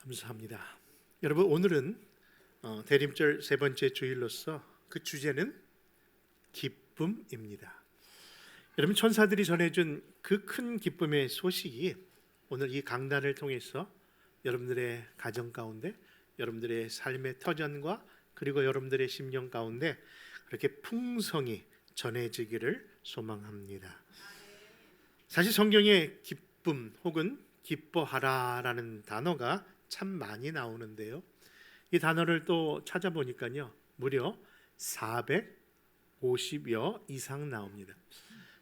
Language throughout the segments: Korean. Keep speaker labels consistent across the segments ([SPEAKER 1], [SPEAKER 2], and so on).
[SPEAKER 1] 감사합니다. 여러분, 오늘은 대림절 세 번째 주일로서 그 주제는 기쁨입니다. 여러분, 천사들이 전해준 그 큰 기쁨의 소식이 오늘 이 강단을 통해서 여러분들의 가정 가운데, 여러분들의 삶의 터전과 그리고 여러분들의 심령 가운데 그렇게 풍성히 전해지기를 소망합니다. 사실 성경에 기쁨 혹은 기뻐하라라는 단어가 참 많이 나오는데요, 이 단어를 또 찾아보니까요 무려 450여 이상 나옵니다.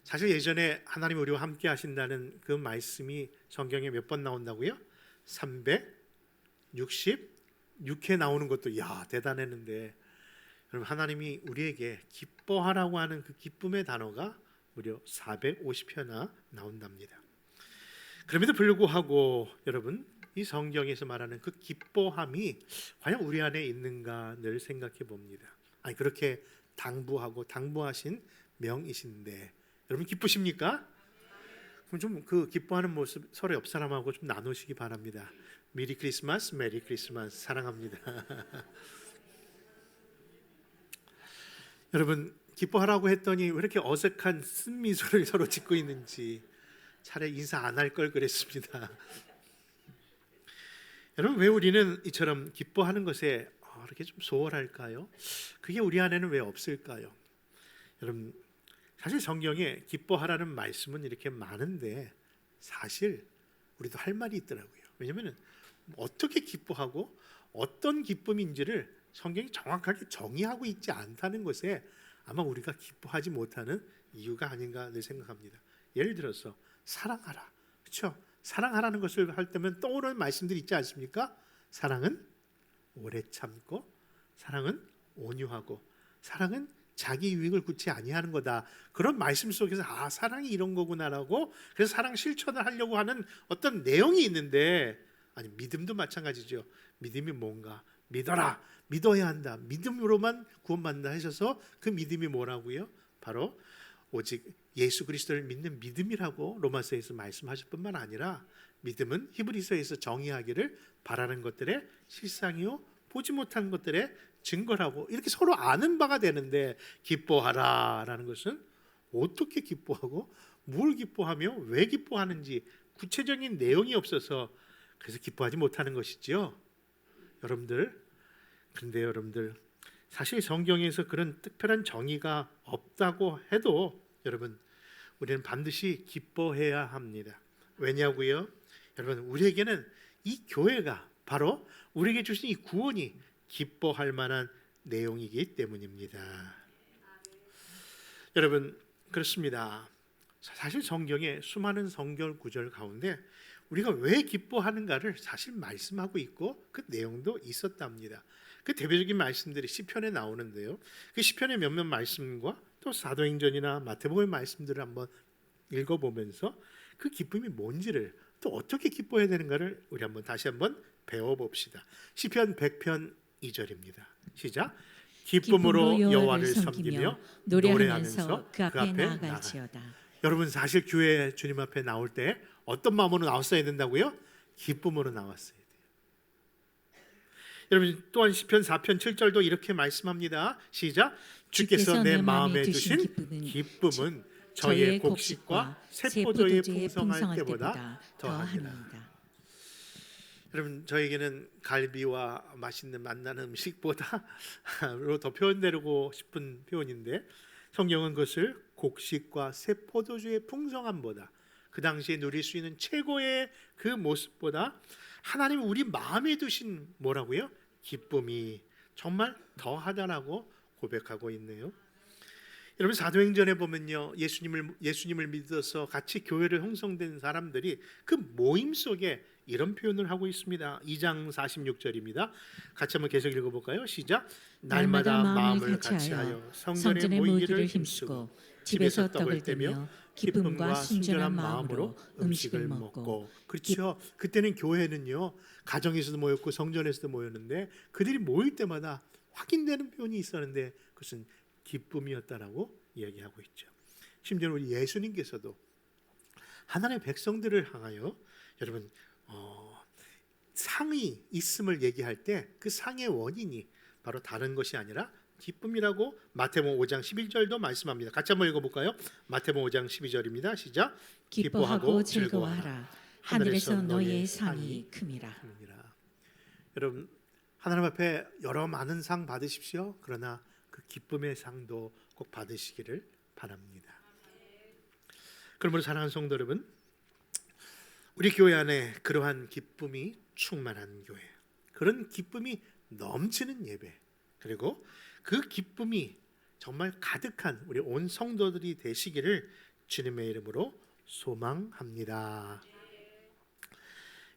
[SPEAKER 1] 사실 예전에 하나님 우리와 함께 하신다는 그 말씀이 성경에 몇 번 나온다고요? 366회 나오는 것도 대단했는데, 여러분, 하나님이 우리에게 기뻐하라고 하는 그 기쁨의 단어가 무려 450회나 나온답니다. 그럼에도 불구하고 여러분, 이 성경에서 말하는 그 기뻐함이 과연 우리 안에 있는가 늘 생각해 봅니다. 아니, 그렇게 당부하신 명이신데 여러분 기쁘십니까? 그럼 좀 그 기뻐하는 모습 서로 옆 사람하고 좀 나누시기 바랍니다. 메리 크리스마스, 메리 크리스마스, 사랑합니다. 여러분, 기뻐하라고 했더니 왜 이렇게 어색한 쓴미소를 서로 짓고 있는지, 차라리 인사 안 할 걸 그랬습니다. 여러분, 왜 우리는 이처럼 기뻐하는 것에 이렇게 좀 소홀할까요? 그게 우리 안에는 왜 없을까요? 여러분, 사실 성경에 기뻐하라는 말씀은 이렇게 많은데 사실 우리도 할 말이 있더라고요. 왜냐하면 어떻게 기뻐하고 어떤 기쁨인지를 성경이 정확하게 정의하고 있지 않다는 것에 아마 우리가 기뻐하지 못하는 이유가 아닌가 늘 생각합니다. 예를 들어서 사랑하라, 그렇죠? 사랑하라는 것을 할 때면 떠오르는 말씀들이 있지 않습니까? 사랑은 오래 참고, 사랑은 온유하고, 사랑은 자기 유익을 구치 아니하는 거다. 그런 말씀 속에서 사랑이 이런 거구나라고, 그래서 사랑 실천을 하려고 하는 어떤 내용이 있는데, 아니, 믿음도 마찬가지죠. 믿음이 뭔가? 믿어라, 믿어야 한다, 믿음으로만 구원받는다 하셔서 그 믿음이 뭐라고요? 바로 오직 예수 그리스도를 믿는 믿음이라고 로마서에서 말씀하실 뿐만 아니라, 믿음은 히브리서에서 정의하기를 바라는 것들의 실상이요 보지 못한 것들의 증거라고, 이렇게 서로 아는 바가 되는데, 기뻐하라라는 것은 어떻게 기뻐하고 뭘 기뻐하며 왜 기뻐하는지 구체적인 내용이 없어서 그래서 기뻐하지 못하는 것이지요. 그런데 여러분들, 사실 성경에서 그런 특별한 정의가 없다고 해도 여러분, 우리는 반드시 기뻐해야 합니다. 왜냐고요? 여러분, 우리에게는 이 교회가 바로 우리에게 주신 이 구원이 기뻐할 만한 내용이기 때문입니다. 여러분, 그렇습니다. 사실 성경의 수많은 성경 구절 가운데 우리가 왜 기뻐하는가를 사실 말씀하고 있고 그 내용도 있었답니다. 그 대표적인 말씀들이 시편에 나오는데요, 그 시편의 몇몇 말씀과 또 사도행전이나 마태복음의 말씀들을 한번 읽어보면서 그 기쁨이 뭔지를, 또 어떻게 기뻐해야 되는가를 우리 다시 한번 배워봅시다. 시편 100편 2절입니다. 시작. 기쁨으로 여호와를 섬기며 노래하면서 그 앞에 나아갈지어다. 여러분, 사실 교회 주님 앞에 나올 때 어떤 마음으로 나왔어야 된다고요? 기쁨으로 나왔어야 돼요. 여러분, 또한 시편 4편 7절도 이렇게 말씀합니다. 시작. 주께서 내 마음에 두신 기쁨은 저의 곡식과 새포도의 풍성할 때보다 더하니라. 여러분, 저에게는 갈비와 맛있는 맛나는 음식보다로 더 표현되고 싶은 표현인데, 성경은 그것을 곡식과 새포도주의 풍성함보다, 그 당시에 누릴 수 있는 최고의 그 모습보다 하나님 우리 마음에 두신 뭐라고요? 기쁨이 정말 더하다라고 고백하고 있네요. 여러분, 사도행전에 보면요, 예수님을 믿어서 같이 교회를 형성된 사람들이 그 모임 속에 이런 표현을 하고 있습니다. 2장 46절입니다. 같이 한번 계속 읽어볼까요? 시작. 날마다 마음을 같이하여 성전에 모이기를 힘쓰고 집에서 떡을 떼며 기쁨과 순전한 마음으로 음식을 먹고. 그렇죠. 그때는 교회는요, 가정에서도 모였고 성전에서도 모였는데, 그들이 모일 때마다 확인되는 표현이 있었는데 그것은 기쁨이었다라고 이야기하고 있죠. 심지어 우리 예수님께서도 하나님의 백성들을 향하여 여러분 상이 있음을 얘기할 때 그 상의 원인이 바로 다른 것이 아니라 기쁨이라고 마태복음 5장 11절도 말씀합니다. 같이 한번 읽어볼까요? 마태복음 5장 12절입니다. 시작.
[SPEAKER 2] 기뻐하고 즐거워하라. 하늘에서 너희의 상이 큼이라.
[SPEAKER 1] 여러분, 하나님 앞에 여러 많은 상 받으십시오. 그러나 그 기쁨의 상도 꼭 받으시기를 바랍니다. 그러므로 사랑하는 성도 여러분, 우리 교회 안에 그러한 기쁨이 충만한 교회, 그런 기쁨이 넘치는 예배, 그리고 그 기쁨이 정말 가득한 우리 온 성도들이 되시기를 주님의 이름으로 소망합니다.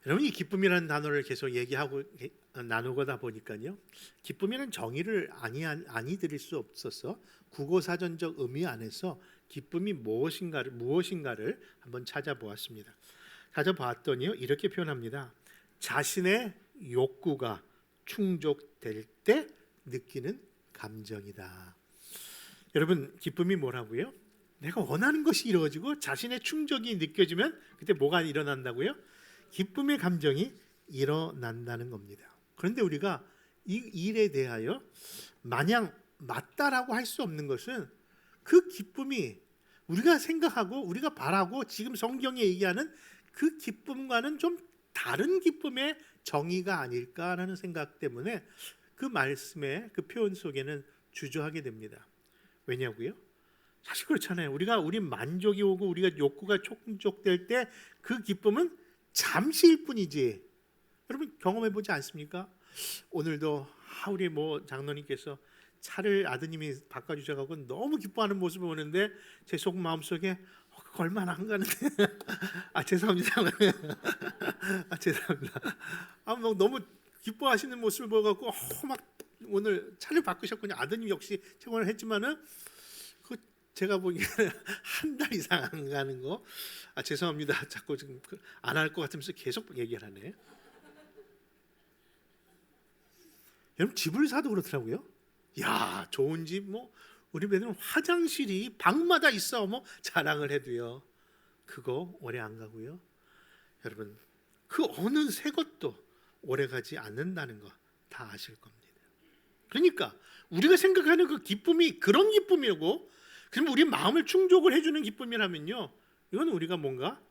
[SPEAKER 1] 여러분, 이 기쁨이라는 단어를 계속 얘기하고 나누고다 보니까요, 기쁨이라는 정의를 아니 드릴 수 없어서 국어사전적 의미 안에서 기쁨이 무엇인가를 한번 찾아보았습니다. 찾아봤더니요, 이렇게 표현합니다. 자신의 욕구가 충족될 때 느끼는 감정이다. 여러분, 기쁨이 뭐라고요? 내가 원하는 것이 이루어지고 자신의 충족이 느껴지면 그때 뭐가 일어난다고요? 기쁨의 감정이 일어난다는 겁니다. 그런데 우리가 이 일에 대하여 마냥 맞다라고 할 수 없는 것은 그 기쁨이 우리가 생각하고 우리가 바라고 지금 성경에 얘기하는 그 기쁨과는 좀 다른 기쁨의 정의가 아닐까라는 생각 때문에 그 말씀의 그 표현 속에는 주저하게 됩니다. 왜냐고요? 사실 그렇잖아요. 우리 만족이 오고 우리가 욕구가 충족될 때 그 기쁨은 잠시일 뿐이지. 여러분 경험해 보지 않습니까? 오늘도 우리 장로님께서 차를 아드님이 바꿔주셔가지고 너무 기뻐하는 모습을 보는데 제 속 마음속에 그거 얼마나 안 가는데 죄송합니다. 죄송합니다. 너무 기뻐하시는 모습을 보고 막 오늘 차를 바꾸셨군요. 아드님 역시 청원을 했지만은 제가 보기에는 한 달 이상 안 가는 거. 죄송합니다. 자꾸 지금 안 할 것 같으면서 계속 얘기를 하네. 여러분 집을 사도 그렇더라고요. 야, 좋은 집 우리 애들은 화장실이 방마다 있어 자랑을 해도요. 그거 오래 안 가고요. 여러분 그 어느 새 것도 오래 가지 않는다는 거 다 아실 겁니다. 그러니까 우리가 생각하는 그 기쁨이 그런 기쁨이고, 그럼 우리 마음을 충족을 해주는 기쁨이라면요, 이건 우리가 뭔가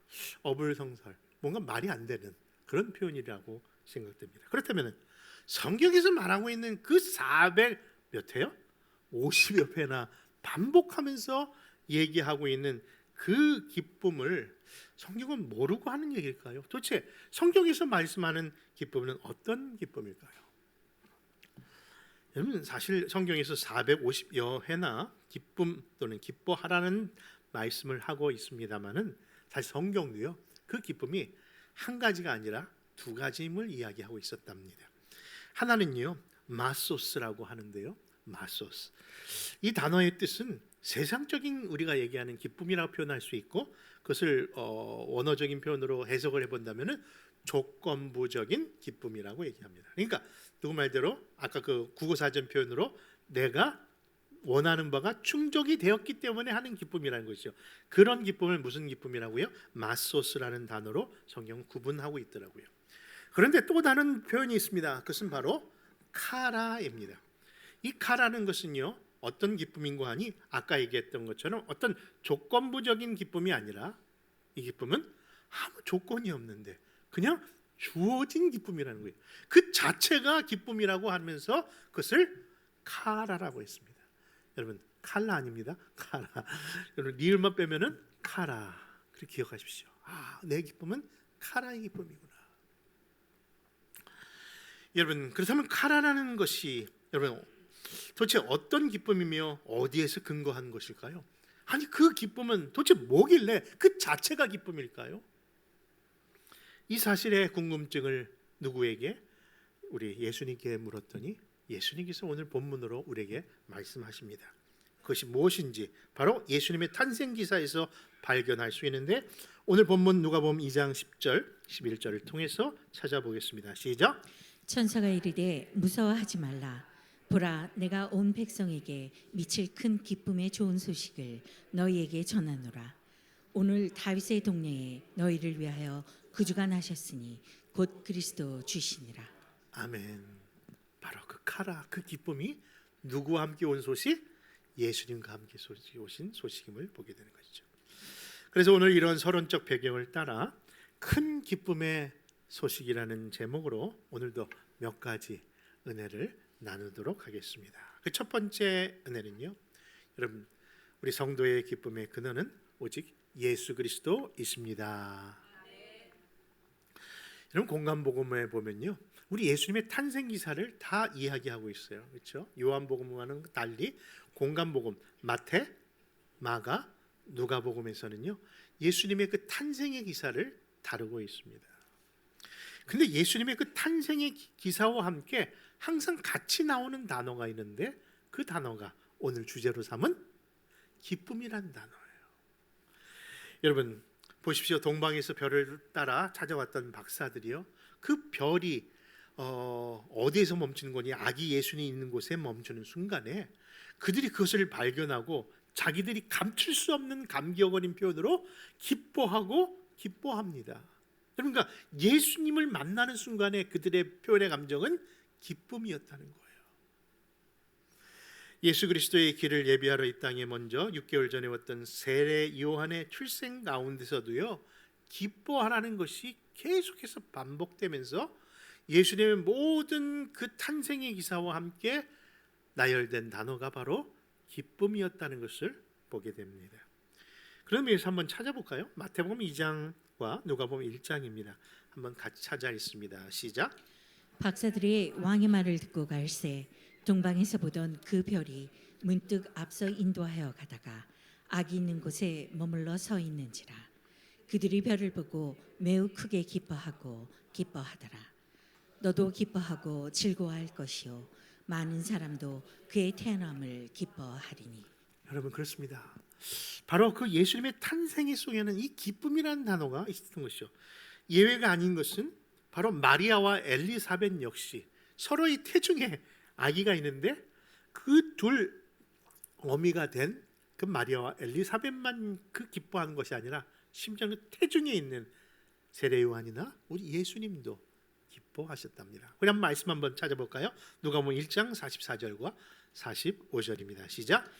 [SPEAKER 1] 어불성설, 뭔가 말이 안 되는 그런 표현이라고 생각됩니다. 그렇다면 성경에서 말하고 있는 그 400 몇 회요? 50여 회나 반복하면서 얘기하고 있는 그 기쁨을 성경은 모르고 하는 얘기일까요? 도대체 성경에서 말씀하는 기쁨은 어떤 기쁨일까요? 여러분 사실 성경에서 450여 회나 기쁨 또는 기뻐하라는 말씀을 하고 있습니다만은 사실 성경도요 그 기쁨이 한 가지가 아니라 두 가지임을 이야기하고 있었답니다. 하나는요 마소스라고 하는데요, 마소스, 이 단어의 뜻은 세상적인 우리가 얘기하는 기쁨이라고 표현할 수 있고, 그것을 원어적인 표현으로 해석을 해본다면은 조건부적인 기쁨이라고 얘기합니다. 그러니까 누구 말대로 아까 그 국어사전 표현으로 내가 원하는 바가 충족이 되었기 때문에 하는 기쁨이라는 것이죠. 그런 기쁨을 무슨 기쁨이라고요? 마소스라는 단어로 성경은 구분하고 있더라고요. 그런데 또 다른 표현이 있습니다. 그것은 바로 카라입니다. 이 카라는 것은요 어떤 기쁨인고 하니 아까 얘기했던 것처럼 어떤 조건부적인 기쁨이 아니라 이 기쁨은 아무 조건이 없는데 그냥 주어진 기쁨이라는 거예요. 그 자체가 기쁨이라고 하면서 그것을 카라라고 했습니다. 여러분 칼라 아닙니다. 카라. 여러분 리을만 빼면은 카라. 그렇게 기억하십시오. 내 기쁨은 카라의 기쁨이구나. 여러분 그렇다면 카라라는 것이 여러분 도대체 어떤 기쁨이며 어디에서 근거한 것일까요? 아니 그 기쁨은 도대체 뭐길래 그 자체가 기쁨일까요? 이 사실의 궁금증을 누구에게? 우리 예수님께 물었더니 예수님께서 오늘 본문으로 우리에게 말씀하십니다. 그것이 무엇인지 바로 예수님의 탄생 기사에서 발견할 수 있는데, 오늘 본문 누가복음 2장 10절 11절을 통해서 찾아보겠습니다. 시작.
[SPEAKER 2] 천사가 이르되 무서워하지 말라. 보라, 내가 온 백성에게 미칠 큰 기쁨의 좋은 소식을 너희에게 전하노라. 오늘 다윗의 동네에 너희를 위하여 구주가 나셨으니 곧 그리스도 주시니라.
[SPEAKER 1] 아멘. 바로 그 카라, 그 기쁨이 누구와 함께 온 소식? 예수님과 함께 오신 소식임을 보게 되는 것이죠. 그래서 오늘 이런 서론적 배경을 따라 큰 기쁨의 소식이라는 제목으로 오늘도 몇 가지 은혜를 나누도록 하겠습니다. 그 첫 번째 은혜는요, 여러분, 우리 성도의 기쁨의 근원은 오직 예수 그리스도이십니다. 여러분, 공간복음에 보면요, 우리 예수님의 탄생 기사를 다 이야기하고 있어요. 그렇죠? 요한복음과는 달리 공간복음 마태, 마가, 누가복음에서는요, 예수님의 그 탄생의 기사를 다루고 있습니다. 근데 예수님의 그 탄생의 기사와 함께 항상 같이 나오는 단어가 있는데 그 단어가 오늘 주제로 삼은 기쁨이라는 단어예요. 여러분 보십시오. 동방에서 별을 따라 찾아왔던 박사들이요, 그 별이 어디에서 멈추는 거니? 아기 예수님 있는 곳에 멈추는 순간에 그들이 그것을 발견하고 자기들이 감출 수 없는 감격 어린 표현으로 기뻐합니다. 그러니까 예수님을 만나는 순간에 그들의 표현의 감정은 기쁨이었다는 거예요. 예수 그리스도의 길을 예비하러 이 땅에 먼저 6개월 전에 왔던 세례 요한의 출생 가운데서도요, 기뻐하라는 것이 계속해서 반복되면서 예수님의 모든 그 탄생의 기사와 함께 나열된 단어가 바로 기쁨이었다는 것을 보게 됩니다. 그럼 여기서 한번 찾아볼까요? 마태복음 2장과 누가복음 1장입니다. 한번 같이 찾아 있습니다. 시작.
[SPEAKER 2] 박사들이 왕의 말을 듣고 갈새 동방에서 보던 그 별이 문득 앞서 인도하여 가다가 아기 있는 곳에 머물러 서 있는지라. 그들이 별을 보고 매우 크게 기뻐하더라. 너도 기뻐하고 즐거워할 것이요 많은 사람도 그의 태어남을 기뻐하리니.
[SPEAKER 1] 여러분, 그렇습니다. 바로 그 예수님의 탄생의 속에는 이 기쁨이라는 단어가 있었던 것이죠. 예외가 아닌 것은 바로 마리아와 엘리사벳 역시 서로의 태중에 아기가 있는데 그 둘 어미가 된 그 마리아와 엘리사벳만 그 기뻐하는 것이 아니라 심지어 그 태중에 있는 세례 요한이나 우리 예수님도 기뻐하셨답니다. 우리 한번 말씀 한번 찾아볼까요? 누가복음 1장 44절과 45절입니다. 시작.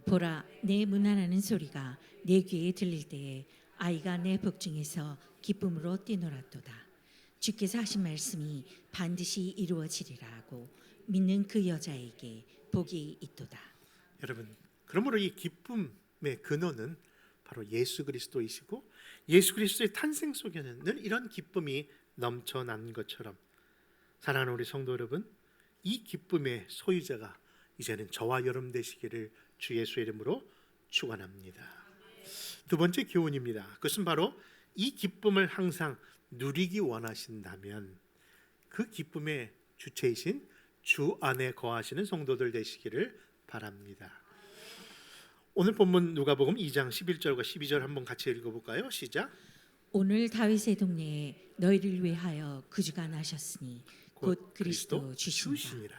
[SPEAKER 2] 보라, 내 문안하는 소리가 내 귀에 들릴 때에 아이가 내 복중에서 기쁨으로 뛰놀았도다. 주께서 하신 말씀이 반드시 이루어지리라 하고 믿는 그 여자에게 복이 있도다.
[SPEAKER 1] 여러분, 그러므로 이 기쁨의 근원은 바로 예수 그리스도이시고 예수 그리스도의 탄생 속에는 늘 이런 기쁨이 넘쳐난 것처럼, 사랑하는 우리 성도 여러분, 이 기쁨의 소유자가 이제는 저와 여러분 되시기를 주 예수의 이름으로 축원합니다. 두 번째 교훈입니다. 그것은 바로 이 기쁨을 항상 누리기 원하신다면 그 기쁨의 주체이신 주 안에 거하시는 성도들 되시기를 바랍니다. 오늘 본문 누가복음 2장 11절과 12절 한번 같이 읽어볼까요? 시작.
[SPEAKER 2] 오늘 다윗의 동네에 너희를 위하여 구주가 나셨으니 곧 그리스도 주시니라.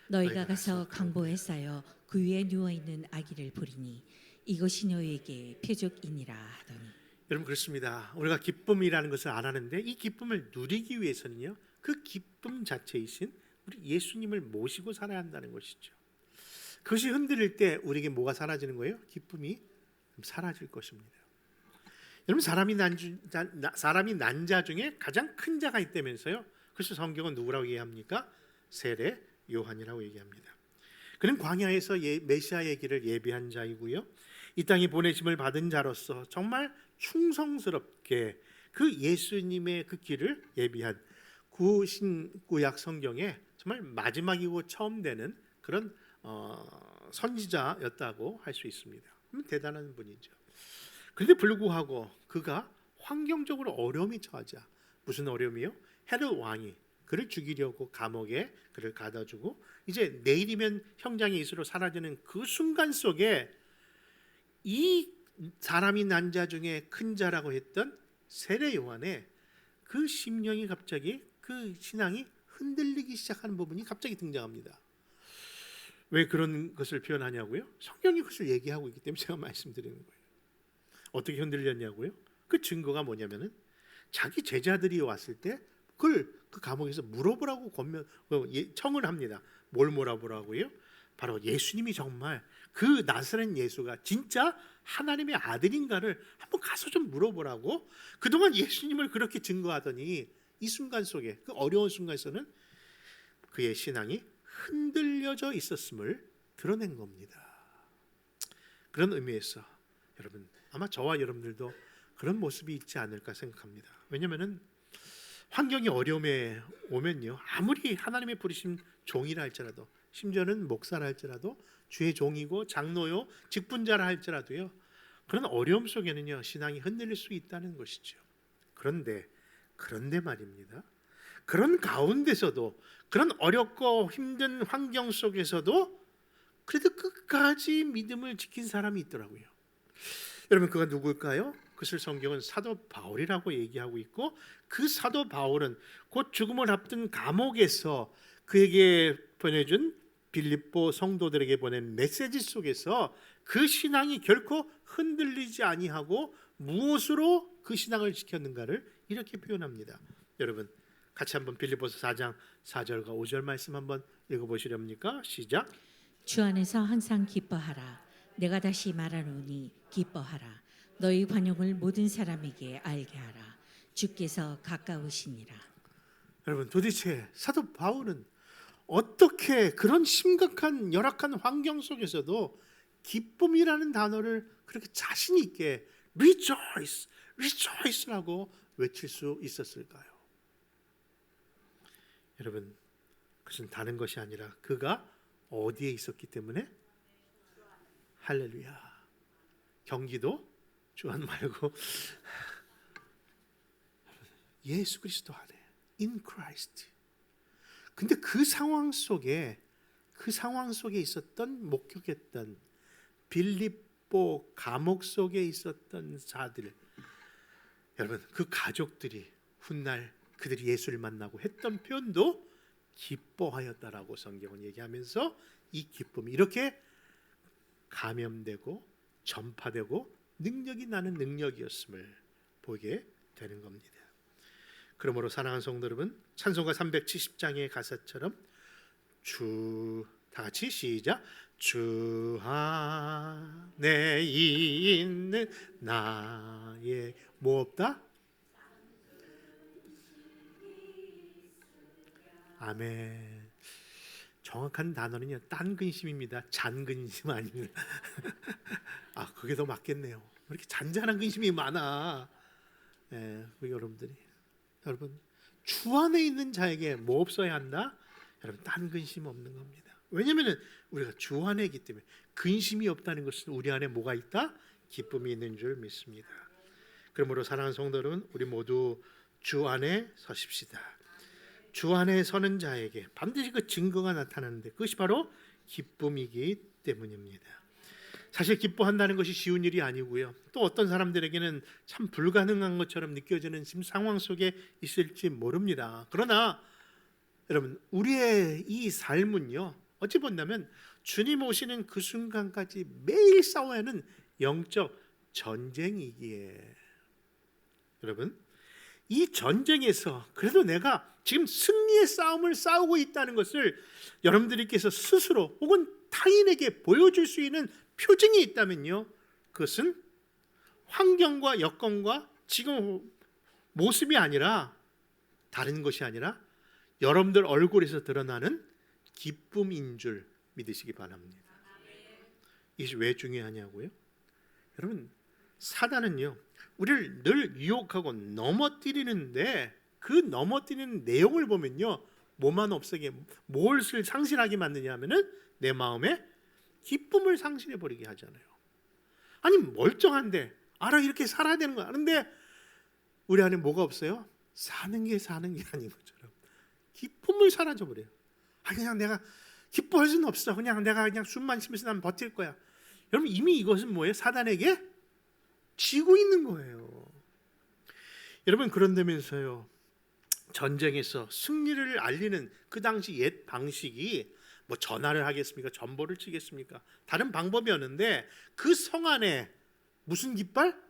[SPEAKER 2] 너희가 가서 강보에 쌓여 그 위에 누워 있는 아기를 보리니 이것이 너희에게 표적이니라 하더니.
[SPEAKER 1] 여러분, 그렇습니다. 우리가 기쁨이라는 것을 알았는데 이 기쁨을 누리기 위해서는요, 그 기쁨 자체이신 우리 예수님을 모시고 살아야 한다는 것이죠. 그것이 흔들릴 때 우리에게 뭐가 사라지는 거예요? 기쁨이 사라질 것입니다. 여러분, 사람이 난 자 중에 가장 큰 자가 있다면서요. 그래서 성경은 누구라고 얘기합니까? 세례 요한이라고 얘기합니다. 그는 광야에서 메시아의 길을 예비한 자이고요, 이 땅에 보내심을 받은 자로서 정말 충성스럽게 그 예수님의 그 길을 예비한 구약 성경에 정말 마지막이고 처음 되는 그런 선지자였다고 할 수 있습니다. 대단한 분이죠. 그런데 불구하고 그가 환경적으로 어려움이 처하자, 무슨 어려움이요? 헤롯 왕이 그를 죽이려고 감옥에 그를 가둬주고 이제 내일이면 형장의 이수로 사라지는 그 순간 속에 이 사람이 난 자 중에 큰 자라고 했던 세례 요한의 그 심령이 갑자기, 그 신앙이 흔들리기 시작하는 부분이 갑자기 등장합니다. 왜 그런 것을 표현하냐고요? 성경이 그것을 얘기하고 있기 때문에 제가 말씀드리는 거예요. 어떻게 흔들렸냐고요? 그 증거가 뭐냐면은 자기 제자들이 왔을 때 그걸 그 감옥에서 물어보라고 청을 합니다. 뭘 물어보라고요? 바로 예수님이 정말 그 나사렛 예수가 진짜 하나님의 아들인가를 한번 가서 좀 물어보라고. 그동안 예수님을 그렇게 증거하더니 이 순간 속에, 그 어려운 순간에서는 그의 신앙이 흔들려져 있었음을 드러낸 겁니다. 그런 의미에서 여러분, 아마 저와 여러분들도 그런 모습이 있지 않을까 생각합니다. 왜냐하면 환경이 어려움에 오면요, 아무리 하나님의 부르신 종이라 할지라도, 심지어는 목사라 할지라도, 주의 종이고 장로요, 직분자라 할지라도요, 그런 어려움 속에는요 신앙이 흔들릴 수 있다는 것이죠. 그런데 말입니다, 그런 가운데서도, 그런 어렵고 힘든 환경 속에서도 그래도 끝까지 믿음을 지킨 사람이 있더라고요. 여러분, 그가 누구일까요? 그것을 성경은 사도 바울이라고 얘기하고 있고, 그 사도 바울은 곧 죽음을 앞둔 감옥에서 그에게 보내준 빌립보 성도들에게 보낸 메시지 속에서 그 신앙이 결코 흔들리지 아니하고 무엇으로 그 신앙을 지켰는가를 이렇게 표현합니다. 여러분, 같이 한번 빌립보서 4장 4절과 5절 말씀 한번 읽어보시렵니까? 시작.
[SPEAKER 2] 주 안에서 항상 기뻐하라. 내가 다시 말하노니 기뻐하라. 너희 관용을 모든 사람에게 알게 하라. 주께서 가까우시니라.
[SPEAKER 1] 여러분, 도대체 사도 바울은 어떻게 그런 심각한 열악한 환경 속에서도 기쁨이라는 단어를 그렇게 자신 있게 rejoice, rejoice라고 외칠 수 있었을까요? 여러분, 그것은 다른 것이 아니라 그가 어디에 있었기 때문에? 할렐루야. 경기도 주안 말고 예수 그리스도 안에, in Christ. 근데 그 상황 속에 있었던, 목격했던 빌립보 감옥 속에 있었던 자들, 여러분, 그 가족들이 훗날 그들이 예수를 만나고 했던 표현도 기뻐하였다라고 성경은 얘기하면서 이 기쁨이 이렇게 감염되고 전파되고 능력이 나는 능력이었음을 보게 되는 겁니다. 그러므로 사랑하는 성도 여러분, 찬송가 370장의 가사처럼 다 같이 시작. 주 안에 있는 나의 뭐 없다? 아멘. 정확한 단어는요, 딴 근심입니다. 잔 근심 아닙니다. 아, 그게 더 맞겠네요. 왜 이렇게 잔잔한 근심이 많아? 우리 여러분들이, 여러분, 주 안에 있는 자에게 뭐 없어야 한다? 여러분, 딴 근심 없는 겁니다. 왜냐하면 우리가 주 안에 있기 때문에. 근심이 없다는 것은 우리 안에 뭐가 있다? 기쁨이 있는 줄 믿습니다. 그러므로 사랑하는 성도 여러분, 우리 모두 주 안에 서십시다. 주 안에 서는 자에게 반드시 그 증거가 나타나는데, 그것이 바로 기쁨이기 때문입니다. 사실 기뻐한다는 것이 쉬운 일이 아니고요, 또 어떤 사람들에게는 참 불가능한 것처럼 느껴지는 지금 상황 속에 있을지 모릅니다. 그러나 여러분, 우리의 이 삶은요, 어찌 본다면 주님 오시는 그 순간까지 매일 싸워야 하는 영적 전쟁이기에, 여러분, 이 전쟁에서 그래도 내가 지금 승리의 싸움을 싸우고 있다는 것을 여러분들께서 스스로 혹은 타인에게 보여줄 수 있는 표징이 있다면요, 그것은 환경과 여건과 지금 모습이 아니라, 다른 것이 아니라 여러분들 얼굴에서 드러나는 기쁨인 줄 믿으시기 바랍니다. 이것이 왜 중요하냐고요? 여러분, 사단은요, 우리를 늘 유혹하고 넘어뜨리는데, 그 넘어뜨리는 내용을 보면요, 뭐만 없애게, 무엇을 상실하게 만드냐 하면은 내 마음에 기쁨을 상실해 버리게 하잖아요. 아니, 멀쩡한데 알아, 이렇게 살아야 되는 거야. 그런데 우리 안에 뭐가 없어요? 사는 게 아닌 것처럼 기쁨을 사라져 버려요. 그냥 내가 기뻐할 수는 없어. 내가 그냥 숨만 쉬면서 난 버틸 거야. 여러분, 이미 이것은 뭐예요? 사단에게 지고 있는 거예요. 여러분, 그런다면서요, 전쟁에서 승리를 알리는 그 당시 옛 방식이 뭐 전화를 하겠습니까? 전보를 치겠습니까? 다른 방법이었는데, 그 성 안에 무슨 깃발?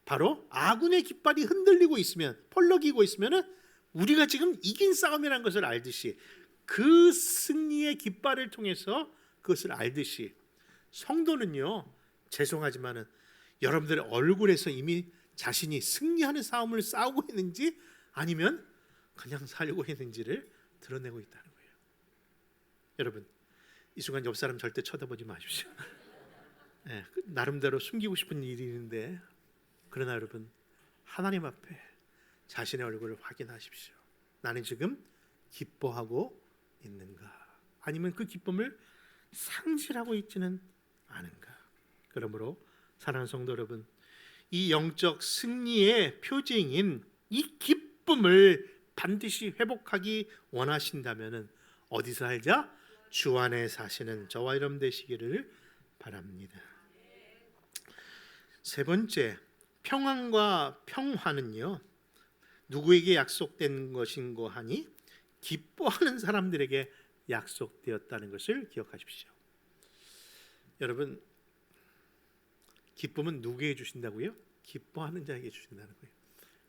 [SPEAKER 1] 바로 아군의 깃발이 흔들리고 있으면, 펄럭이고 있으면 우리가 지금 이긴 싸움이라는 것을 알듯이, 그 승리의 깃발을 통해서 그것을 알듯이, 성도는요, 죄송하지만은 여러분들의 얼굴에서 이미 자신이 승리하는 싸움을 싸우고 있는지 아니면 그냥 살고 있는지를 드러내고 있다는 거예요. 여러분, 이 순간 옆 사람 절대 쳐다보지 마십시오. 네, 나름대로 숨기고 싶은 일이 있는데, 그러나 여러분, 하나님 앞에 자신의 얼굴을 확인하십시오. 나는 지금 기뻐하고 있는가? 아니면 그 기쁨을 상실하고 있지는 않은가? 그러므로 사랑하는 성도 여러분, 이 영적 승리의 표징인 이 기쁨을 반드시 회복하기 원하신다면 어디서 살자? 주 안에 사시는 저와 여러분 되시기를 바랍니다. 세 번째, 평안과 평화는요, 누구에게 약속된 것인고 하니 기뻐하는 사람들에게 약속되었다는 것을 기억하십시오. 여러분, 기쁨은 누구에게 주신다고요? 기뻐하는 자에게 주신다는 거예요.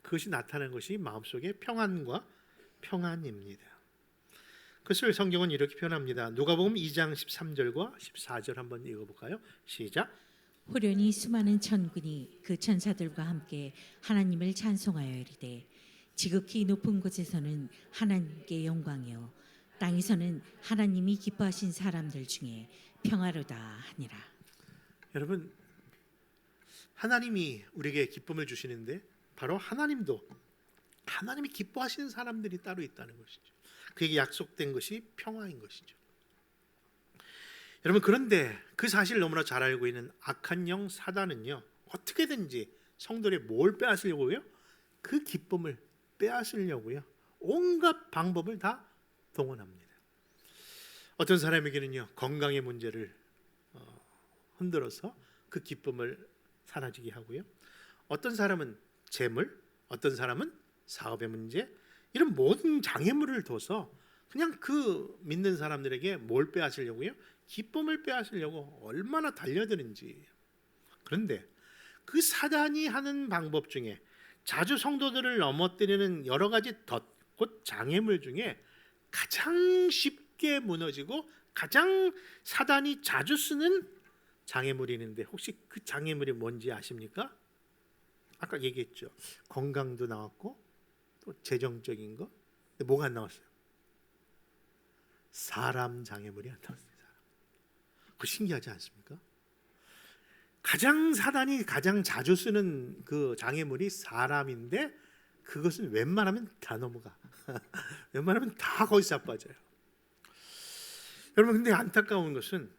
[SPEAKER 1] 그것이 나타나는 것이 마음속의 평안과 평안입니다. 그것을 성경은 이렇게 표현합니다. 누가복음 2장 13절과 14절 한번 읽어볼까요? 시작.
[SPEAKER 2] 호련히 수많은 천군이 그 천사들과 함께 하나님을 찬송하여 이르되 지극히 높은 곳에서는 하나님께 영광이요 땅에서는 하나님이 기뻐하신 사람들 중에 평화로다 하니라.
[SPEAKER 1] 여러분, 하나님이 우리에게 기쁨을 주시는데 바로 하나님도 하나님이 기뻐하시는 사람들이 따로 있다는 것이죠. 그에게 약속된 것이 평화인 것이죠. 여러분, 그런데 그 사실을 너무나 잘 알고 있는 악한 영 사단은요, 어떻게든지 성도들의 뭘 빼앗으려고요? 그 기쁨을 빼앗으려고요, 온갖 방법을 다 동원합니다. 어떤 사람에게는요, 건강의 문제를 흔들어서 그 기쁨을 사라지게 하고요, 어떤 사람은 재물, 어떤 사람은 사업의 문제, 이런 모든 장애물을 둬서 그냥 그 믿는 사람들에게 뭘 빼앗으려고요? 기쁨을 빼앗으려고 얼마나 달려드는지. 그런데 그 사단이 하는 방법 중에 자주 성도들을 넘어뜨리는 여러 가지 곧 장애물 중에 가장 쉽게 무너지고 가장 사단이 자주 쓰는 장애물이 있는데, 혹시 그 장애물이 뭔지 아십니까? 아까 얘기했죠. 건강도 나왔고 또 재정적인 거. 근데 뭐가 안 나왔어요? 사람 장애물이 안 나왔어요. 그거 신기하지 않습니까? 사단이 가장 자주 쓰는 그 장애물이 사람인데, 그것은 웬만하면 다 넘어가. 웬만하면 다 거기서 자빠져요. 여러분, 근데 안타까운 것은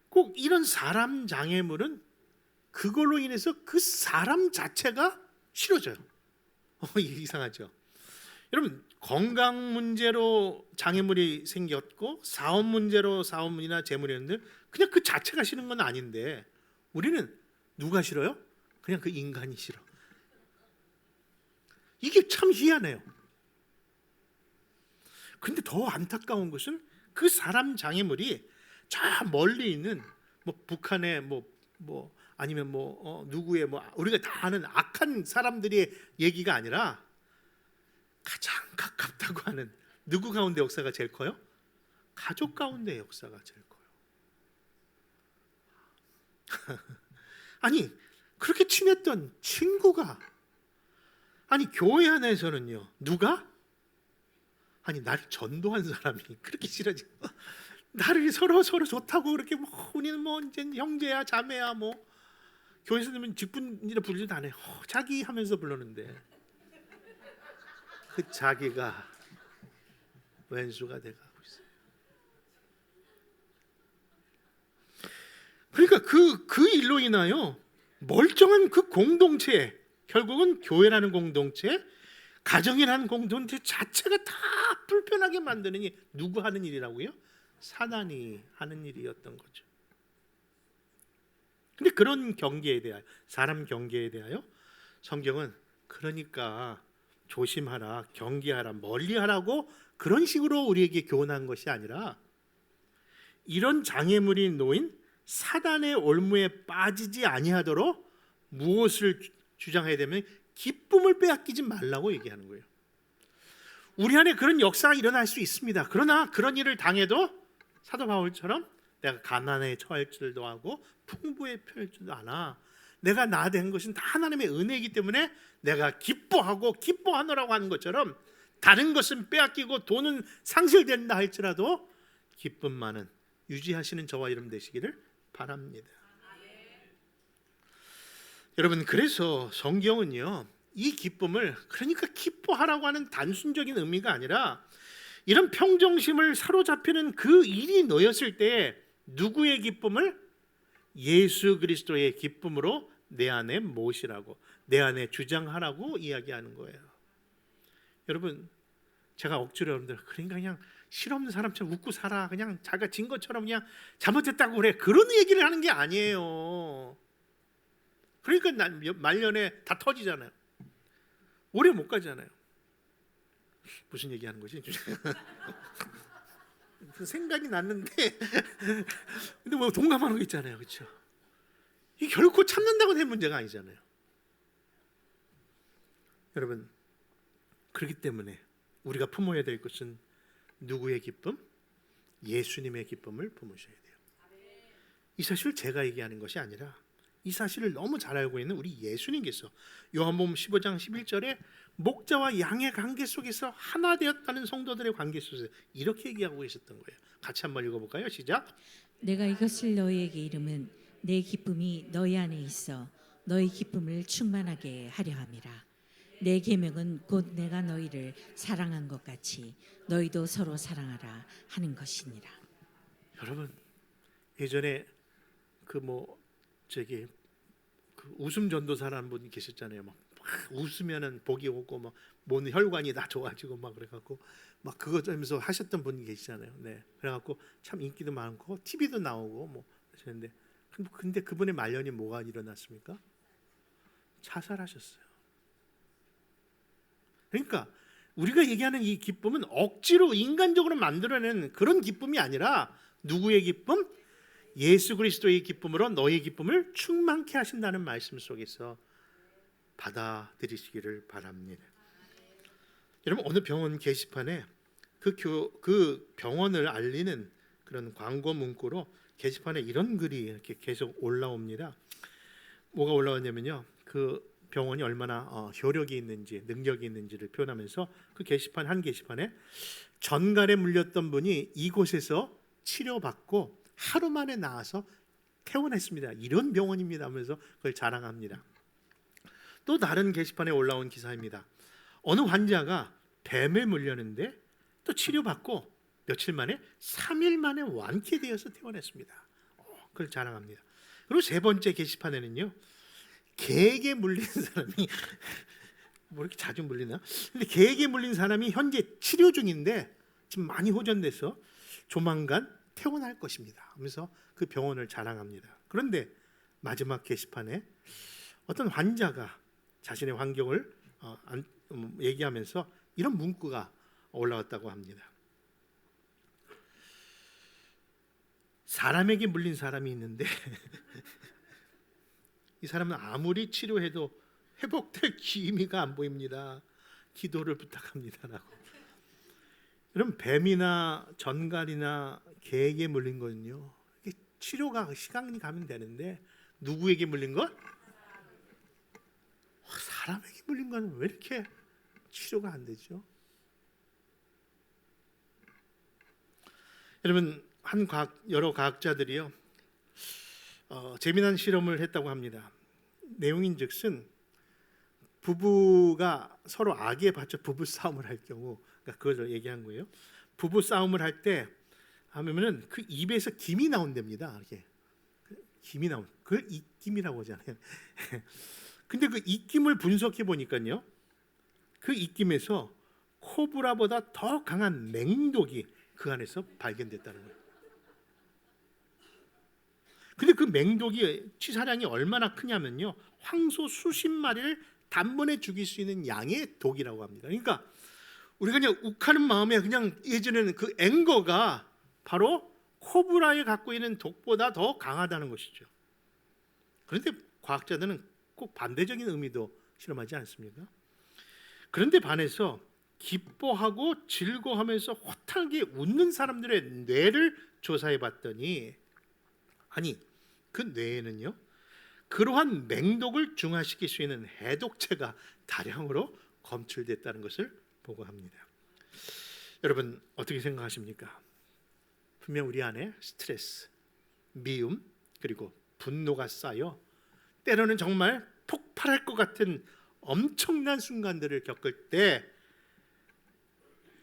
[SPEAKER 1] 꼭 이런 사람 장애물은 그걸로 인해서 그 사람 자체가 싫어져요. 이상하죠. 여러분, 건강 문제로 장애물이 생겼고 사업 문제로 사업이나 재물이었는데 그냥 그 자체가 싫은 건 아닌데, 우리는 누가 싫어요? 그냥 그 인간이 싫어. 이게 참 희한해요. 근데 더 안타까운 것은 그 사람 장애물이 저 멀리 있는 북한의 아니면 누구의 우리가 다 아는 악한 사람들의 얘기가 아니라 가장 가깝다고 하는 누구 가운데 역사가 제일 커요? 가족 가운데 역사가 제일 커요. 아니, 그렇게 친했던 친구가, 아니 교회 안에서는요, 누가? 아니 나를 전도한 사람이 그렇게 싫어지고, 나를 서로 좋다고 그렇게 우리는 이제 형제야 자매야 교회에서는 직분이라 부르지도 않아요. 자기 하면서 부르는데 그 자기가 왼수가 돼가고 있어요. 그러니까 그 일로 인하여 멀쩡한 그 공동체, 결국은 교회라는 공동체, 가정이라는 공동체 자체가 다 불편하게 만드는 게 누구 하는 일이라고요? 사단이 하는 일이었던 거죠. 근데 그런 경계에 대하여, 사람 경계에 대하여 성경은 그러니까 조심하라, 경계하라, 멀리하라고 그런 식으로 우리에게 교훈한 것이 아니라, 이런 장애물이 놓인 사단의 올무에 빠지지 아니하도록 무엇을 주장해야 되면 기쁨을 빼앗기지 말라고 얘기하는 거예요. 우리 안에 그런 역사가 일어날 수 있습니다. 그러나 그런 일을 당해도 사도 바울처럼 내가 가난에 처할 줄도 하고 풍부에 처할 줄도 아나 내가 나 된 것은 다 하나님의 은혜이기 때문에 내가 기뻐하고 기뻐하노라고 하는 것처럼 다른 것은 빼앗기고 돈은 상실된다 할지라도 기쁨만은 유지하시는 저와 여러분 되시기를 바랍니다. 여러분, 그래서 성경은요 이 기쁨을 그러니까 기뻐하라고 하는 단순적인 의미가 아니라 이런 평정심을 사로잡히는 그 일이 놓였을 때 누구의 기쁨을? 예수 그리스도의 기쁨으로 내 안에 모시라고, 내 안에 주장하라고 이야기하는 거예요. 여러분, 제가 억지로 여러분들 그러니까 그냥 실없는 사람처럼 웃고 살아, 그냥 자기가 진 것처럼 그냥 잘못했다고 그래, 그런 얘기를 하는 게 아니에요. 그러니까 말년에 다 터지잖아요. 오래 못 가잖아요. 무슨 얘기하는 거지? 그 생각이 났는데 근데 뭐 동감하는 거 있잖아요, 그렇죠? 이 결코 참는다고 된 문제가 아니잖아요. 여러분, 그렇기 때문에 우리가 품어야 될 것은 누구의 기쁨? 예수님의 기쁨을 품으셔야 돼요. 이 사실을 제가 얘기하는 것이 아니라 이 사실을 너무 잘 알고 있는 우리 예수님께서 요한복음 15장 11절에 목자와 양의 관계 속에서 하나 되었다는 성도들의 관계 속에서 이렇게 얘기하고 계셨던 거예요. 같이 한번 읽어볼까요? 시작.
[SPEAKER 2] 내가 이것을 너희에게 이름은 내 기쁨이 너희 안에 있어 너희 기쁨을 충만하게 하려 함이라. 내 계명은 곧 내가 너희를 사랑한 것 같이 너희도 서로 사랑하라 하는 것이니라.
[SPEAKER 1] 여러분, 예전에 그 웃음 전도사라는 분이 계셨잖아요. 막 웃으면은 복이 오고 막 몸 혈관이 다 좋아지고 막 그래갖고 막 그거 하면서 하셨던 분이 계시잖아요. 네, 그래갖고 참 인기도 많고 TV도 나오고 뭐 하셨는데 근데 그분의 말년이 뭐가 일어났습니까? 자살하셨어요. 그러니까 우리가 얘기하는 이 기쁨은 억지로 인간적으로 만들어낸 그런 기쁨이 아니라 누구의 기쁨? 예수 그리스도의 기쁨으로 너의 기쁨을 충만케 하신다는 말씀 속에서 받아들이시기를 바랍니다. 여러분, 어느 병원 게시판에 그 병원을 알리는 그런 광고 문구로 게시판에 이런 글이 이렇게 계속 올라옵니다. 뭐가 올라왔냐면요, 그 병원이 얼마나 효력이 있는지 능력이 있는지를 표현하면서 그 게시판 한 게시판에 전갈에 물렸던 분이 이곳에서 치료받고 하루 만에 나와서 퇴원했습니다. 이런 병원입니다 하면서 그걸 자랑합니다. 또 다른 게시판에 올라온 기사입니다. 어느 환자가 뱀에 물렸는데 또 치료받고 며칠 만에 3일 만에 완쾌되어서 퇴원했습니다. 그걸 자랑합니다. 그리고 세 번째 게시판에는요, 개에게 물린 사람이 뭐 이렇게 자주 물리나? 근데 개에게 물린 사람이 현재 치료 중인데 지금 많이 호전돼서 조만간 퇴원할 것입니다 하면서 그 병원을 자랑합니다. 그런데 마지막 게시판에 어떤 환자가 자신의 환경을 얘기하면서 이런 문구가 올라왔다고 합니다. 사람에게 물린 사람이 있는데 이 사람은 아무리 치료해도 회복될 기미가 안 보입니다. 기도를 부탁합니다라고. 여러분, 뱀이나 전갈이나 개에게 물린 거는요, 치료가 시간이 가면 되는데 누구에게 물린 것? 사람에게 물린 건 왜 이렇게 치료가 안 되죠? 여러분, 여러 과학자들이요 재미난 실험을 했다고 합니다. 내용인즉슨 부부가 서로 악에 받쳐 부부 싸움을 할 경우, 그러니까 그걸 얘기한 거예요. 부부 싸움을 할 때 하면은 그 입에서 김이 나온답니다. 이렇게 김이 나온, 그걸 입김이라고 하잖아요. 근데 그 입김을 분석해 보니까요, 그 입김에서 코브라보다 더 강한 맹독이 그 안에서 발견됐다는 거예요. 근데 그 맹독이 치사량이 얼마나 크냐면요, 황소 수십 마리를 단번에 죽일 수 있는 양의 독이라고 합니다. 그러니까 우리가 그냥 욱하는 마음에 그냥 예전에는 그 앵거가 바로 코브라에 갖고 있는 독보다 더 강하다는 것이죠. 그런데 과학자들은 꼭 반대적인 의미도 실험하지 않습니까? 그런데 반해서 기뻐하고 즐거워하면서 호탕하게 웃는 사람들의 뇌를 조사해 봤더니 아니 그 뇌에는요 그러한 맹독을 중화시킬 수 있는 해독체가 다량으로 검출됐다는 것을 보고합니다. 여러분 어떻게 생각하십니까? 분명 우리 안에 스트레스, 미움 그리고 분노가 쌓여 때로는 정말 폭발할 것 같은 엄청난 순간들을 겪을 때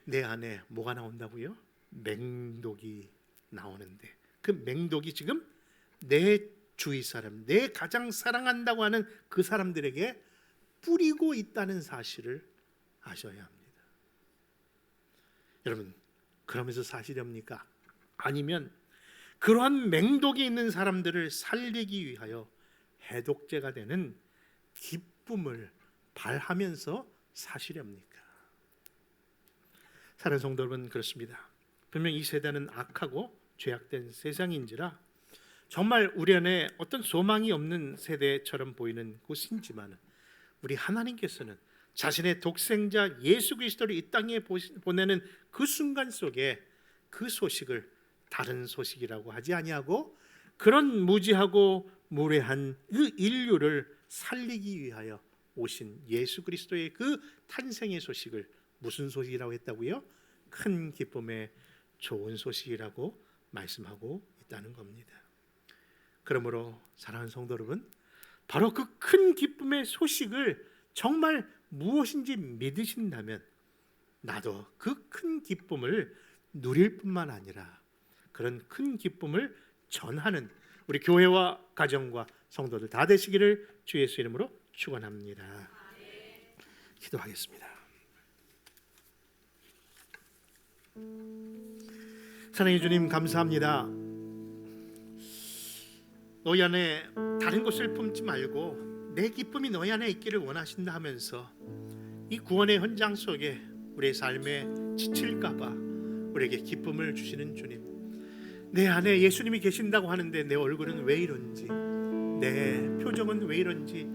[SPEAKER 1] 내 안에 뭐가 나온다고요? 맹독이 나오는데 그 맹독이 지금 내 주위 사람, 내 가장 사랑한다고 하는 그 사람들에게 뿌리고 있다는 사실을 아셔야 합니다. 여러분 그러면서 사시렵니까? 아니면 그러한 맹독이 있는 사람들을 살리기 위하여 해독제가 되는 기쁨을 발하면서 사시렵니까? 사랑하는 성도 여러분 그렇습니다. 분명 이 세대는 악하고 죄악된 세상인지라 정말 우리 안에 어떤 소망이 없는 세대처럼 보이는 곳이지만 우리 하나님께서는 자신의 독생자 예수 그리스도를 이 땅에 보내는 그 순간 속에 그 소식을 다른 소식이라고 하지 아니하고 그런 무지하고 무례한 그 인류를 살리기 위하여 오신 예수 그리스도의 그 탄생의 소식을 무슨 소식이라고 했다고요? 큰 기쁨의 좋은 소식이라고 말씀하고 있다는 겁니다. 그러므로 사랑하는 성도 여러분, 바로 그 큰 기쁨의 소식을 정말 무엇인지 믿으신다면 나도 그 큰 기쁨을 누릴 뿐만 아니라 그런 큰 기쁨을 전하는 우리 교회와 가정과 성도들 다 되시기를 주 예수 이름으로 축원합니다. 기도하겠습니다. 사랑해 주님 감사합니다. 너희 안에 다른 것을 품지 말고 내 기쁨이 너희 안에 있기를 원하신다 하면서 이 구원의 현장 속에 우리의 삶에 지칠까 봐 우리에게 기쁨을 주시는 주님, 내 안에 예수님이 계신다고 하는데 내 얼굴은 왜 이런지, 내 표정은 왜 이런지,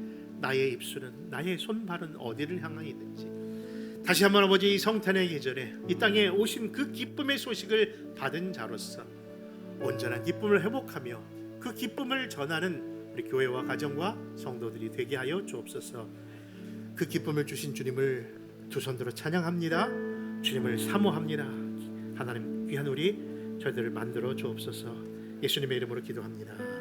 [SPEAKER 1] 나의 입술은, 나의 손발은 어디를 향하여 있는지 다시 한번 아버지 이 성탄의 계절에 이 땅에 오신 그 기쁨의 소식을 받은 자로서 온전한 기쁨을 회복하며 그 기쁨을 전하는 우리 교회와 가정과 성도들이 되게 하여 주옵소서. 그 기쁨을 주신 주님을 두 손들어 찬양합니다. 주님을 사모합니다. 하나님 귀한 우리 저희들을 만들어 주옵소서. 예수님의 이름으로 기도합니다.